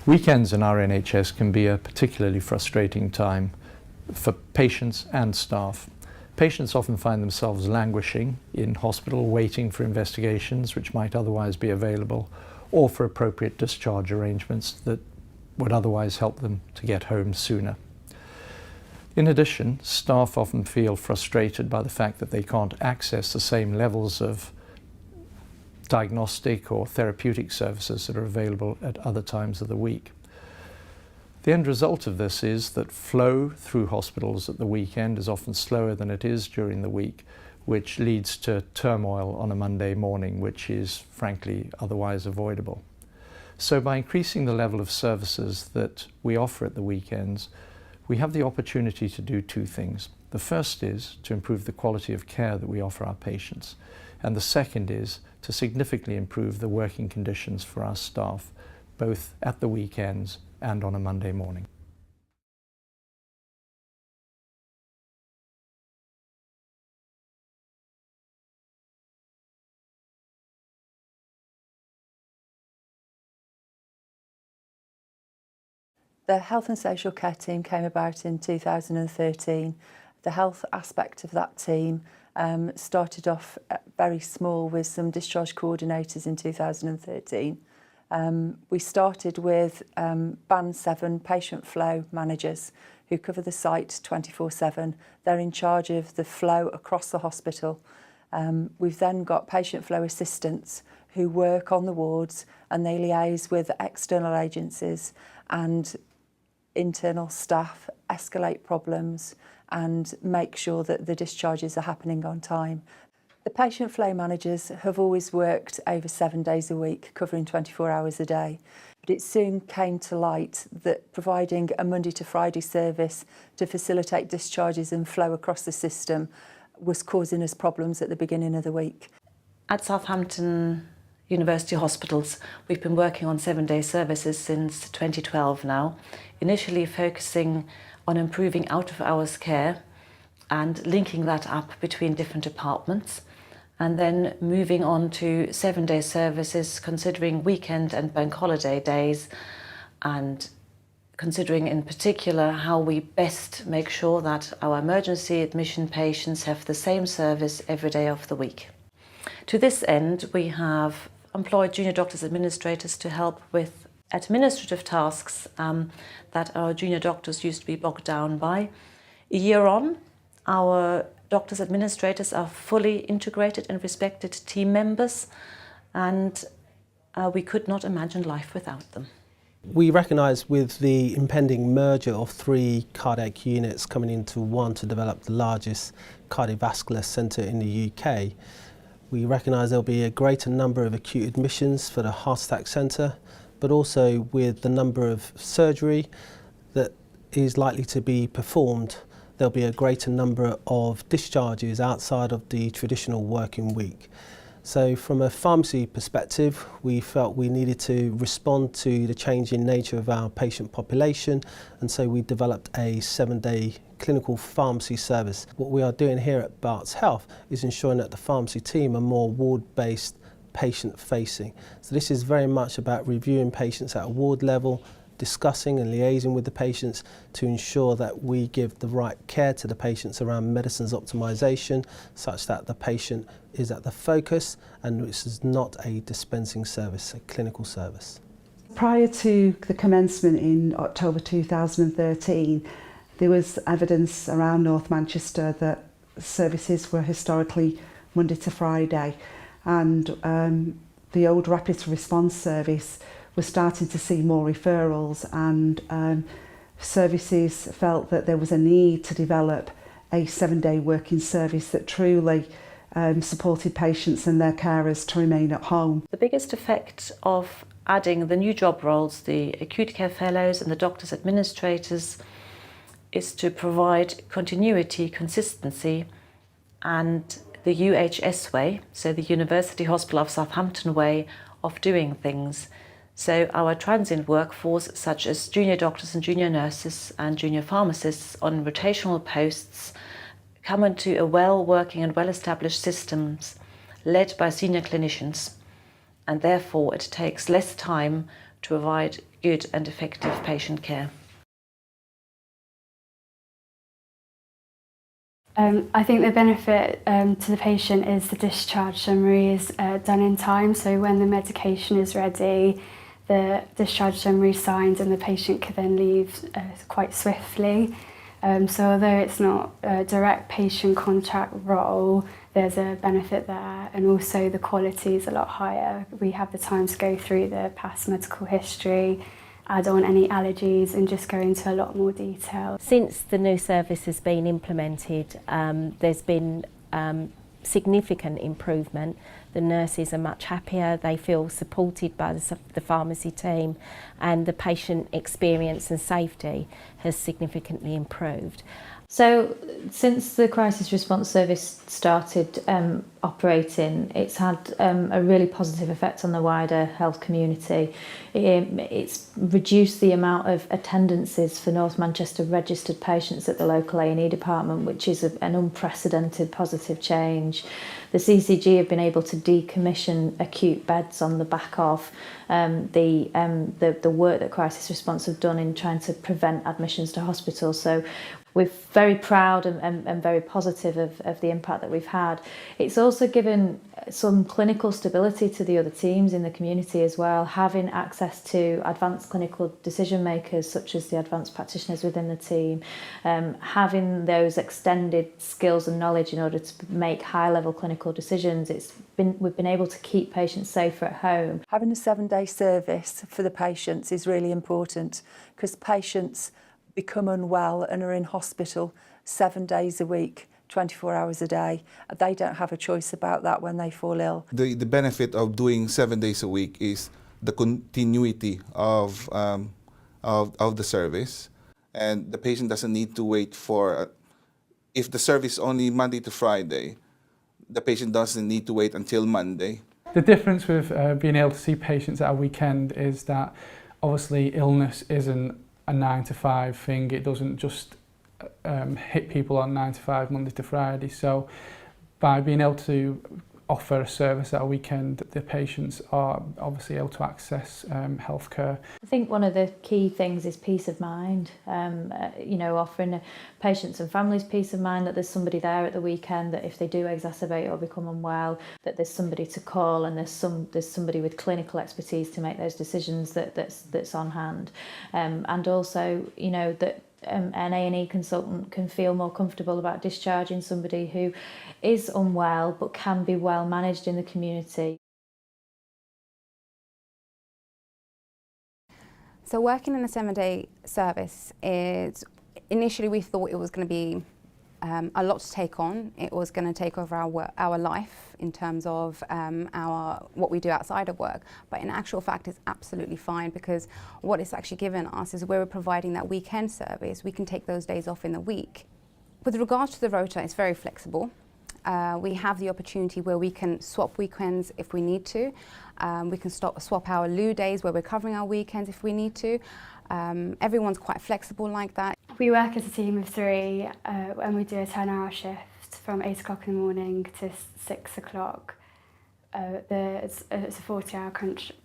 Weekends in our NHS can be a particularly frustrating time for patients and staff. Patients often find themselves languishing in hospital, waiting for investigations which might otherwise be available, or for appropriate discharge arrangements that would otherwise help them to get home sooner. In addition, staff often feel frustrated by the fact that they can't access the same levels of diagnostic or therapeutic services that are available at other times of the week. The end result of this is that flow through hospitals at the weekend is often slower than it is during the week, which leads to turmoil on a Monday morning, which is frankly otherwise avoidable. So by increasing the level of services that we offer at the weekends, we have the opportunity to do two things. The first is to improve the quality of care that we offer our patients, and the second is to significantly improve the working conditions for our staff, both at the weekends and on a Monday morning. The health and social care team came about in 2013. The health aspect of that team started off very small with some discharge coordinators in 2013. We started with Band 7 patient flow managers who cover the site 24/7. They're in charge of the flow across the hospital. We've then got patient flow assistants who work on the wards, and they liaise with external agencies and internal staff, escalate problems and make sure that the discharges are happening on time. The patient flow managers have always worked over 7 days a week, covering 24 hours a day. But it soon came to light that providing a Monday to Friday service to facilitate discharges and flow across the system was causing us problems at the beginning of the week. At Southampton University Hospitals, we've been working on 7-day services since 2012 now, initially focusing on improving out-of-hours care and linking that up between different departments, and then moving on to 7-day services considering weekend and bank holiday days, and considering in particular how we best make sure that our emergency admission patients have the same service every day of the week. To this end, we have employed junior doctors administrators to help with administrative tasks that our junior doctors used to be bogged down by. A year on, our doctors administrators are fully integrated and respected team members, and we could not imagine life without them. We recognise with the impending merger of 3 cardiac units coming into one to develop the largest cardiovascular centre in the UK, we recognise there'll be a greater number of acute admissions for the heart attack centre, but also with the number of surgery that is likely to be performed, there'll be a greater number of discharges outside of the traditional working week. So from a pharmacy perspective, we felt we needed to respond to the changing nature of our patient population, and so we developed a 7-day clinical pharmacy service. What we are doing here at Barts Health is ensuring that the pharmacy team are more ward-based, patient-facing. So this is very much about reviewing patients at a ward level, discussing and liaising with the patients to ensure that we give the right care to the patients around medicines optimisation, such that the patient is at the focus and this is not a dispensing service, a clinical service. Prior to the commencement in October 2013, there was evidence around North Manchester that services were historically Monday to Friday, and the old rapid response service was starting to see more referrals, and services felt that there was a need to develop a 7-day working service that truly supported patients and their carers to remain at home. The biggest effect of adding the new job roles, the acute care fellows and the doctors administrators, is to provide continuity, consistency, and the UHS way, so the University Hospital of Southampton way of doing things. So our transient workforce, such as junior doctors and junior nurses and junior pharmacists on rotational posts, come into a well-working and well-established systems led by senior clinicians, and therefore it takes less time to provide good and effective patient care. I think the benefit to the patient is the discharge summary is done in time, so when the medication is ready, the discharge summary is signed and the patient can then leave quite swiftly. So although it's not a direct patient contact role, there's a benefit there, and also the quality is a lot higher. We have the time to go through the past medical history, add on any allergies and just go into a lot more detail. Since the new service has been implemented, there's been significant improvement. The nurses are much happier, they feel supported by the pharmacy team, and the patient experience and safety has significantly improved. So since the crisis response service started operating, it's had a really positive effect on the wider health community. It's reduced the amount of attendances for North Manchester registered patients at the local A&E department, which is an unprecedented positive change. The CCG have been able to decommission acute beds on the back of the work that crisis response have done in trying to prevent admissions to hospital. So we're very proud and very positive of the impact that we've had. It's also given some clinical stability to the other teams in the community as well, having access to advanced clinical decision makers such as the advanced practitioners within the team, having those extended skills and knowledge in order to make high-level clinical decisions. We've been able to keep patients safer at home. Having a 7-day service for the patients is really important, because patients become unwell and are in hospital 7 days a week, 24 hours a day. They don't have a choice about that when they fall ill. The benefit of doing 7 days a week is the continuity of the service, and the patient doesn't need to wait for, if the service is only Monday to Friday, the patient doesn't need to wait until Monday. The difference with being able to see patients at a weekend is that obviously illness isn't a 9 to 5 thing. It doesn't just hit people on 9 to 5 Monday to Friday. So by being able to offer a service at a weekend, the patients are obviously able to access healthcare. I think one of the key things is peace of mind. Offering patients and families peace of mind that there's somebody there at the weekend, that if they do exacerbate or become unwell, that there's somebody to call, and there's somebody with clinical expertise to make those decisions that's on hand. And also, that an A&E consultant can feel more comfortable about discharging somebody who is unwell but can be well managed in the community. So working in a 7-day service is, initially we thought it was going to be a lot to take on. It was going to take over our life in terms of what we do outside of work. But in actual fact, it's absolutely fine, because what it's actually given us is, where we're providing that weekend service, we can take those days off in the week. With regards to the rota, it's very flexible. We have the opportunity where we can swap weekends if we need to. We can swap our loo days where we're covering our weekends if we need to. Everyone's quite flexible like that. We work as a team of 3 and we do a 10-hour shift from 8 o'clock in the morning to 6 o'clock. It's a 40-hour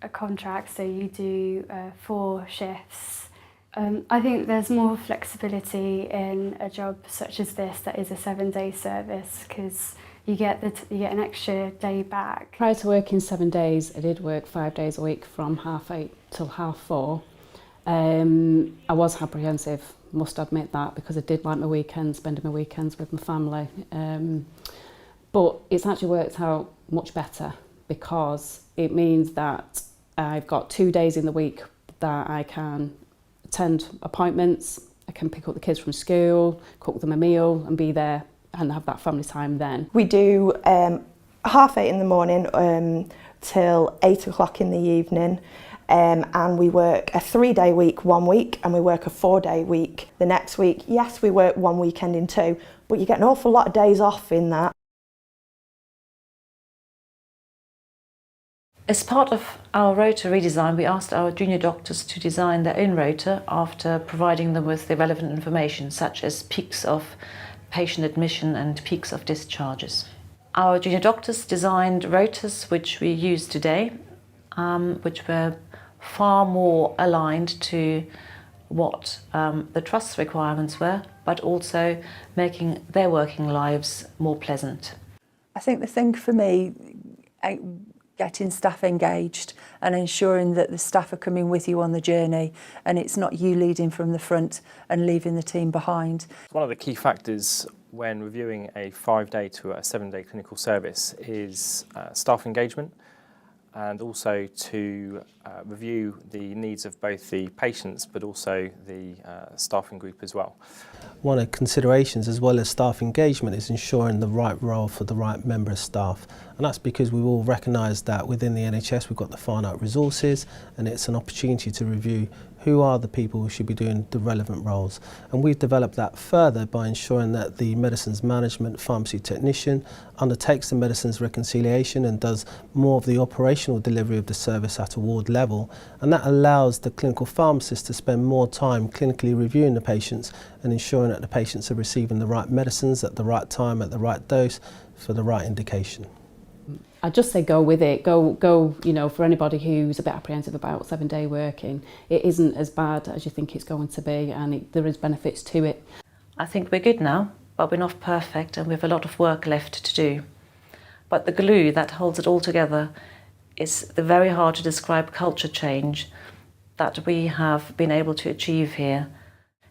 contract, so you do 4 shifts. I think there's more flexibility in a job such as this that is a 7-day service, because you get an extra day back. Prior to working 7 days, I did work 5 days a week from 8:30 till 4:30. I was apprehensive, must admit that, because I did like my weekends, spending my weekends with my family. But it's actually worked out much better, because it means that I've got 2 days in the week that I can attend appointments, I can pick up the kids from school, cook them a meal and be there and have that family time then. We do 8:30 in the morning till 8 o'clock in the evening. And we work a 3-day week 1 week, and we work a 4-day week the next week. Yes, we work 1 weekend in 2, but you get an awful lot of days off in that. As part of our rota redesign, we asked our junior doctors to design their own rota after providing them with the relevant information, such as peaks of patient admission and peaks of discharges. Our junior doctors designed rotas which we use today, which were far more aligned to what the Trust's requirements were, but also making their working lives more pleasant. I think the thing for me, getting staff engaged and ensuring that the staff are coming with you on the journey and it's not you leading from the front and leaving the team behind. One of the key factors when reviewing a 5-day to a 7-day clinical service is staff engagement, and also to review the needs of both the patients but also the staffing group as well. One of the considerations, as well as staff engagement, is ensuring the right role for the right member of staff. And that's because we all recognise that within the NHS we've got the finite resources, and it's an opportunity to review who are the people who should be doing the relevant roles. And we've developed that further by ensuring that the medicines management pharmacy technician undertakes the medicines reconciliation and does more of the operational delivery of the service at a ward level. And that allows the clinical pharmacist to spend more time clinically reviewing the patients and ensuring that the patients are receiving the right medicines at the right time, at the right dose, for the right indication. I'd just say go with it. Go. You know, for anybody who's a bit apprehensive about 7-day working, it isn't as bad as you think it's going to be, and there is benefits to it. I think we're good now, but we're not perfect and we have a lot of work left to do. But the glue that holds it all together is the very hard to describe culture change that we have been able to achieve here.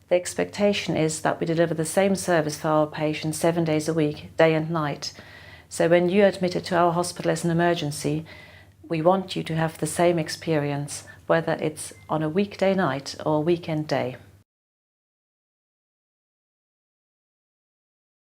The expectation is that we deliver the same service for our patients 7 days a week, day and night. So when you're admitted to our hospital as an emergency, we want you to have the same experience, whether it's on a weekday night or a weekend day.